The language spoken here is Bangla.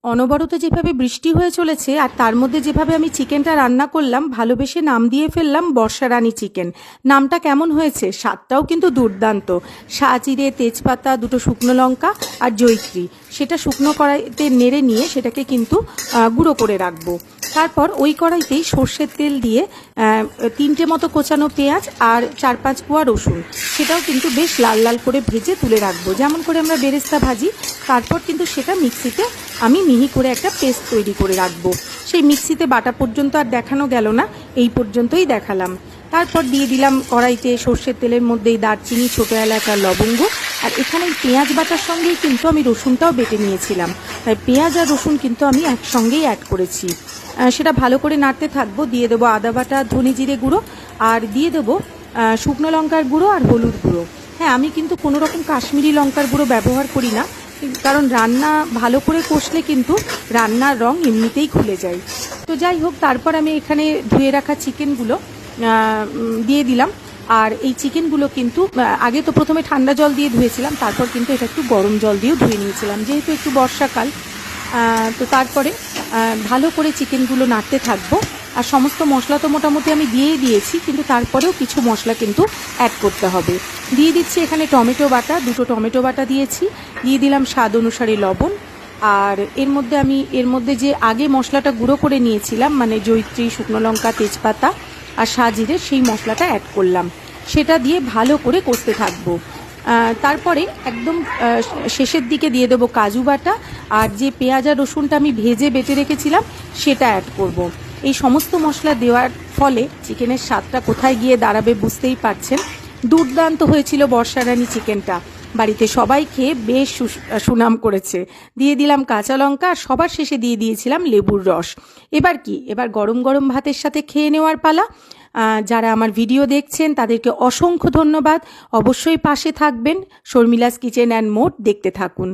অনবরত যেভাবে বৃষ্টি হয়ে চলেছে আর তার মধ্যে যেভাবে আমি চিকেনটা রান্না করলাম, ভালোবেসে নাম দিয়ে ফেললাম বর্ষারানী চিকেন। নামটা কেমন হয়েছে? স্বাদটাও কিন্তু দুর্দান্ত। সাজিরে, তেজপাতা, দুটো শুকনো লঙ্কা আর জয়িত্রী, সেটা শুকনো কড়াইতে নেড়ে নিয়ে সেটাকে কিন্তু গুঁড়ো করে রাখবো। তারপর ওই কড়াইতেই সর্ষের তেল দিয়ে 3টে মতো কোচানো পেঁয়াজ আর 4-5 কোয়া রসুন, সেটাও কিন্তু বেশ লাল লাল করে ভেজে তুলে রাখবো, যেমন করে আমরা বেরেস্তা ভাজি। তারপর কিন্তু সেটা মিক্সিতে আমি মিহি করে একটা পেস্ট তৈরি করে রাখবো। সেই মিক্সিতে বাটা পর্যন্ত আর দেখানো গেল না, এই পর্যন্তই দেখালাম। তারপর দিয়ে দিলাম কড়াইতে সর্ষের তেলের মধ্যেই দারচিনি, ছোটো এলাচ আর লবঙ্গ। আর এখানে পেঁয়াজ বাটার সঙ্গেই কিন্তু আমি রসুনটাও বেটে নিয়েছিলাম, তাই পেঁয়াজ আর রসুন কিন্তু আমি একসঙ্গেই অ্যাড করেছি। সেটা ভালো করে নাড়তে থাকবো। দিয়ে দেবো আদা বাটা, ধনে জিরে গুঁড়ো, আর দিয়ে দেবো শুকনো লঙ্কার গুঁড়ো আর হলুদ গুঁড়ো। হ্যাঁ, আমি কিন্তু কোনো রকম কাশ্মীরি লঙ্কার গুঁড়ো ব্যবহার করি না, কারণ রান্না ভালো করে কষলে কিন্তু রান্নার রং এমনিতেই খুলে যায়। তো যাই হোক, তারপর আমি এখানে ধুয়ে রাখা চিকেনগুলো দিয়ে দিলাম। আর এই চিকেনগুলো কিন্তু আগে তো প্রথমে ঠান্ডা জল দিয়ে ধুয়েছিলাম, তারপর কিন্তু এটা একটু গরম জল দিয়েও ধুয়ে নিয়েছিলাম, যেহেতু একটু বর্ষাকাল। তো তারপরে ভালো করে চিকেনগুলো নাড়তে থাকবো। আর সমস্ত মশলা তো মোটামুটি আমি দিয়েই দিয়েছি, কিন্তু তারপরেও কিছু মশলা কিন্তু অ্যাড করতে হবে। দিয়ে দিচ্ছি এখানে টমেটো বাটা, 2টো টমেটো বাটা দিয়েছি। দিয়ে দিলাম স্বাদ অনুসারে লবণ। আর এর মধ্যে যে আগে মশলাটা গুঁড়ো করে নিয়েছিলাম, মানে জয়িত্রী, শুকনো লঙ্কা, তেজপাতা আর সাজিরে, সেই মশলাটা অ্যাড করলাম। সেটা দিয়ে ভালো করে কষতে থাকবো। তারপরে একদম শেষের দিকে দিয়ে দেবো কাজু বাটা, আর যে পেঁয়াজ আর রসুনটা আমি ভেজে বেটে রেখেছিলাম সেটা অ্যাড করব। এই সমস্ত মশলা দেওয়ার ফলে চিকেনের স্বাদটা কোথায় গিয়ে দাঁড়াবে বুঝতেই পারছেন। দুর্দান্ত হয়েছিল বর্ষারানী চিকেনটা, বাড়িতে সবাই খেয়ে বেশ সুনাম করেছে। দিয়ে দিলাম কাঁচা লঙ্কা, আর সবার শেষে দিয়ে দিয়েছিলাম লেবুর রস। এবার গরম গরম ভাতের সাথে খেয়ে নেওয়ার পালা। যারা আমার ভিডিও দেখছেন তাদেরকে অসংখ্য ধন্যবাদ। অবশ্যই পাশে থাকবেন। শর্মিলাস কিচেন অ্যান্ড মোর দেখতে থাকুন।